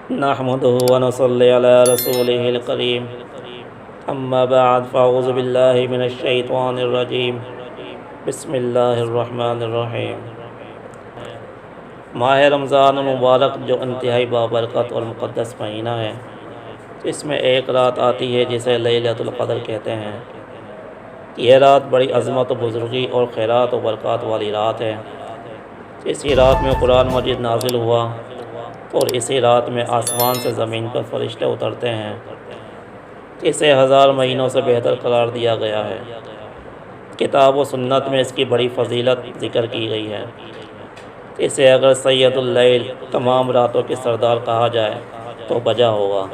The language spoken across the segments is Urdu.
نحمده ونصلي على رسوله الكريم اما بعد فاعوذ بالله من الشیطان الرجیم بسم اللہ الرحمن الرحیم۔ ماہ رمضان المبارک جو انتہائی بابرکت اور مقدس مہینہ ہے، اس میں ایک رات آتی ہے جسے لیلۃ القدر کہتے ہیں۔ یہ رات بڑی عظمت و بزرگی اور خیرات و برکات والی رات ہے۔ اسی رات میں قرآن مجید نازل ہوا اور اسی رات میں آسمان سے زمین پر فرشتے اترتے ہیں۔ اسے ہزار مہینوں سے بہتر قرار دیا گیا ہے۔ کتاب و سنت میں اس کی بڑی فضیلت ذکر کی گئی ہے۔ اسے اگر سید اللیل تمام راتوں کے سردار کہا جائے تو بجا ہوگا۔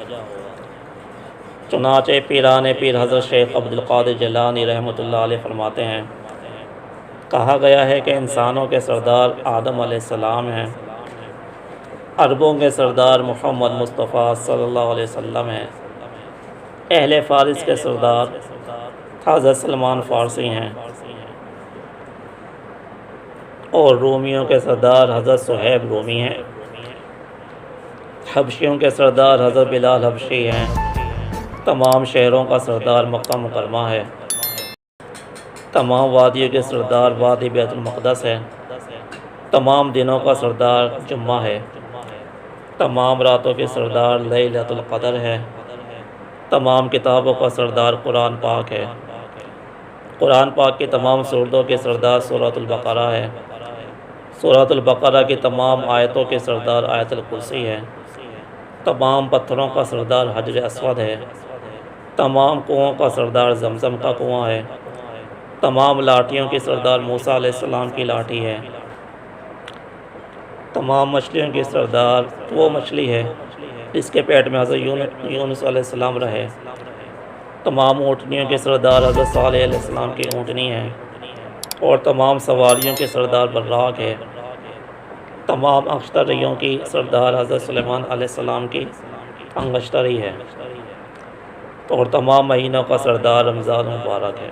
چنانچہ پیران پیر حضرت شیخ عبدالقادر جیلانی رحمۃ اللہ علیہ فرماتے ہیں، کہا گیا ہے کہ انسانوں کے سردار آدم علیہ السلام ہیں، عربوں کے سردار محمد مصطفیٰ صلی اللہ علیہ وسلم ہیں، اہل فارس کے سردار حضرت سلمان فارسی ہیں، اور رومیوں کے سردار حضرت صہیب رومی ہیں، حبشیوں کے سردار حضرت بلال حبشی ہیں، تمام شہروں کا سردار مکہ مکرمہ ہے، تمام وادیوں کے سردار وادی بیت المقدس ہے، تمام دنوں کا سردار جمعہ ہے، تمام راتوں کے سردار لیلۃ القدر ہے، تمام کتابوں کا سردار قرآن پاک ہے، قرآن پاک کی تمام سورتوں کے سردار سورۃ البقرہ ہے، سورۃ البقرہ کی تمام آیتوں کے سردار آیت الکرسی ہے، تمام پتھروں کا سردار حجر اسود ہے، تمام کنوؤں کا سردار زمزم کا کنواں ہے، تمام لاٹھیوں کی سردار موسیٰ علیہ السلام کی لاٹھی ہے، تمام مچھلیوں کی سردار وہ مچھلی ہے جس کے پیٹ میں حضرت یونس علیہ السلام رہے، تمام اونٹنیوں کے سردار حضرت صالح علیہ السلام کی اونٹنی ہے، اور تمام سواریوں کے سردار براق ہے، تمام انگشتریوں کی سردار حضرت سلیمان علیہ السلام کی انگشتری ہے، اور تمام مہینوں کا سردار رمضان مبارک ہے۔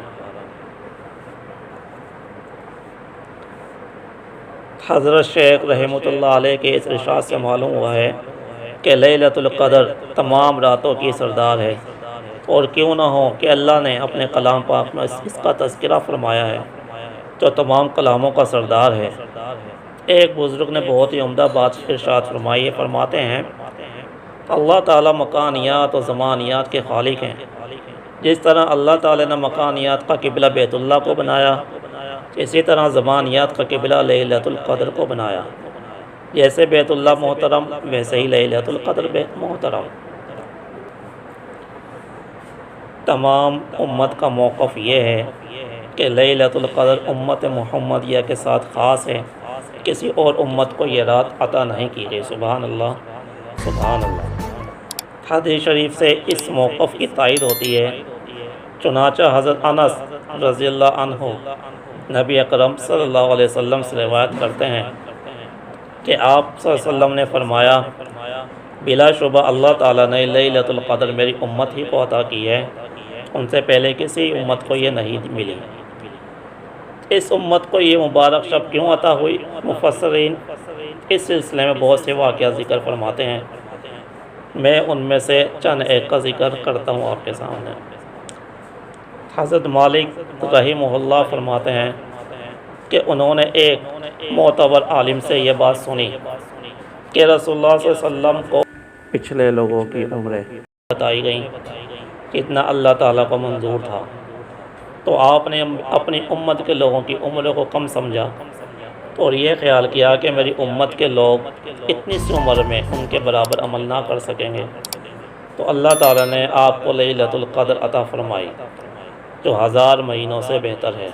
حضرت شیخ رحمۃ اللہ علیہ کے اس ارشاد سے معلوم ہوا ہے کہ لیلۃ القدر تمام راتوں کی سردار ہے، اور کیوں نہ ہو کہ اللہ نے اپنے کلام پاک میں اس کا تذکرہ فرمایا ہے جو تمام کلاموں کا سردار ہے۔ ایک بزرگ نے بہت ہی عمدہ بات ارشاد فرمائی ہے، فرماتے ہیں اللہ تعالیٰ مکانیات و زمانیات کے خالق ہیں۔ جس طرح اللہ تعالیٰ نے مکانیات کا قبلہ بیت اللہ کو بنایا، اسی طرح زمانیات کا قبلہ لیلۃ القدر کو بنایا۔ جیسے بیت اللہ محترم ویسے ہی لیلۃ القدر محترم۔ تمام امت کا موقف یہ ہے کہ لیلۃ القدر امت محمدیہ کے ساتھ خاص ہے، کسی اور امت کو یہ رات عطا نہیں کی گئی۔ سبحان اللہ، سبحان اللہ۔ حدیث شریف سے اس موقف کی تائید ہوتی ہے۔ چنانچہ حضرت انس رضی اللہ عنہ نبی اکرم صلی اللہ علیہ وسلم سے روایت کرتے ہیں کہ آپ صلی اللہ علیہ وسلم نے فرمایا، بلا شبہ اللہ تعالیٰ نے لیلۃ القدر میری امت ہی کو عطا کی ہے، ان سے پہلے کسی امت کو یہ نہیں ملی۔ اس امت کو یہ مبارک شب کیوں عطا ہوئی؟ مفسرین اس سلسلے میں بہت سے واقعات ذکر فرماتے ہیں، میں ان میں سے چند ایک کا ذکر کرتا ہوں آپ کے سامنے۔ حضرت مالک رحمہ اللہ فرماتے ہیں کہ انہوں نے ایک معتبر عالم سے یہ بات سنی کہ رسول اللہ صلی اللہ علیہ وسلم کو پچھلے لوگوں کی عمریں بتائی گئیں، کتنا اللہ تعالیٰ کو منظور تھا، تو آپ نے اپنی امت کے لوگوں کی عمروں کو کم سمجھا اور یہ خیال کیا کہ میری امت کے لوگ اتنی سی عمر میں ان کے برابر عمل نہ کر سکیں گے، تو اللہ تعالیٰ نے آپ کو لیلۃ القدر عطا فرمائی جو ہزار مہینوں سے بہتر ہے۔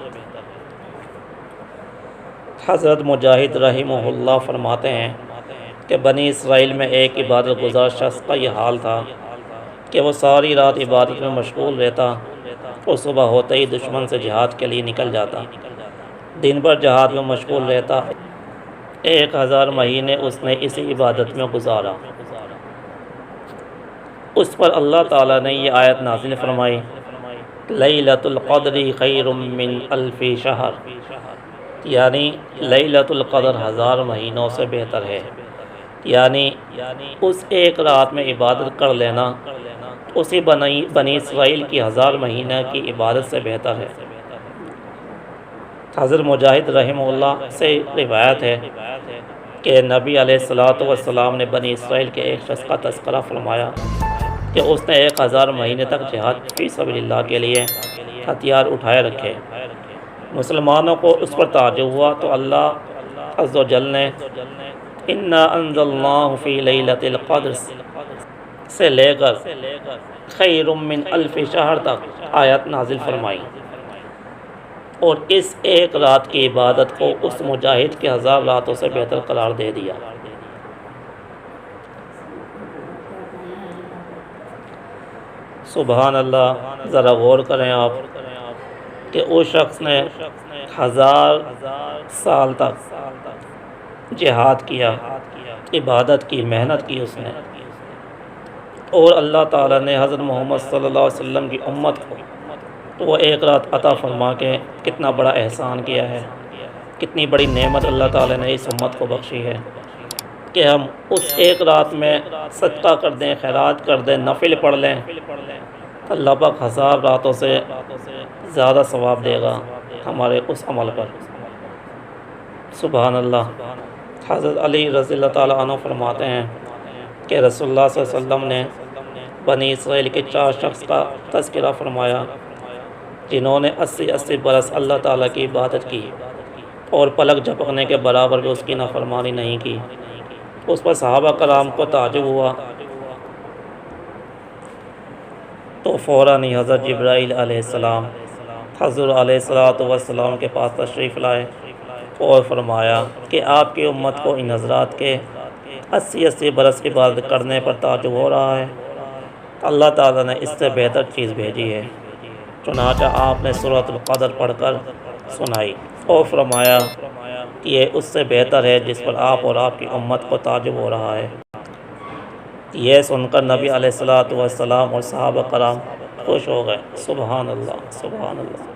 حضرت مجاہد رحمہ اللہ فرماتے ہیں کہ بنی اسرائیل میں ایک عبادت گزار شخص کا یہ حال تھا کہ وہ ساری رات عبادت میں مشغول رہتا اور صبح ہوتے ہی دشمن سے جہاد کے لیے نکل جاتا، دن بھر جہاد میں مشغول رہتا، 1000 مہینے اس نے اسی عبادت میں گزارا۔ اس پر اللہ تعالیٰ نے یہ آیت نازل فرمائی، لیلۃ القدر خیر من الف شہر، یعنی لیلۃ القدر 1000 مہینوں سے بہتر ہے۔ یعنی اس ایک رات میں عبادت کر لینا اسی بنی اسرائیل کی 1000 مہینہ کی عبادت سے بہتر ہے۔ حضرت مجاہد رحمہ اللہ سے روایت ہے کہ نبی علیہ السلام نے بنی اسرائیل کے ایک شخص کا تذکرہ فرمایا کہ اس نے 1000 مہینے تک جہاد فی سبیل اللہ کے لیے ہتھیار اٹھائے رکھے۔ مسلمانوں کو اس پر تعجب ہوا تو اللہ عز و جل نے انا انزلناہ فی لیلۃ القدر سے لے کر خیر من الف شہر تک آیت نازل فرمائی، اور اس ایک رات کی عبادت کو اس مجاہد کے 1000 راتوں سے بہتر قرار دے دیا۔ سبحان اللہ، ذرا غور کریں آپ کہ اس شخص نے 1000 سال تک جہاد کیا، عبادت کی، محنت کی اس نے، اور اللہ تعالیٰ نے حضرت محمد صلی اللہ علیہ وسلم کی امت کو وہ ایک رات عطا فرما کے کتنا بڑا احسان کیا ہے، کتنی بڑی نعمت اللہ تعالیٰ نے اس امت کو بخشی ہے کہ ہم اس ایک رات میں صدقہ کر دیں، خیرات کر دیں، نفل پڑھ لیں، اللہ پاک 1000 راتوں سے زیادہ ثواب دے گا ہمارے اس عمل پر۔ سبحان اللہ۔ حضرت علی رضی اللہ تعالیٰ عنہ فرماتے ہیں کہ رسول اللہ صلی اللہ علیہ وسلم نے بنی اسرائیل کے 4 شخص کا تذکرہ فرمایا جنہوں نے 80 برس اللہ تعالیٰ کی عبادت کی اور پلک جھپکنے کے برابر بھی اس کی نافرمانی نہیں کی۔ اس پر صحابہ کرام کو تعجب ہوا تو فوراً ہی حضرت جبرائیل علیہ السلام حضور علیہ السلام کے پاس تشریف لائے اور فرمایا کہ آپ کی امت کو ان حضرات کے 80 برس عبادت کرنے پر تعجب ہو رہا ہے، اللہ تعالیٰ نے اس سے بہتر چیز بھیجی ہے۔ چنانچہ آپ نے سورۃ القدر پڑھ کر سنائی اور فرمایا کہ یہ اس سے بہتر ہے جس پر آپ اور آپ کی امت کو تعجب ہو رہا ہے۔ یہ سن کر نبی علیہ السلام اور صحابہ کرام خوش ہو گئے۔ سبحان اللہ، سبحان اللہ۔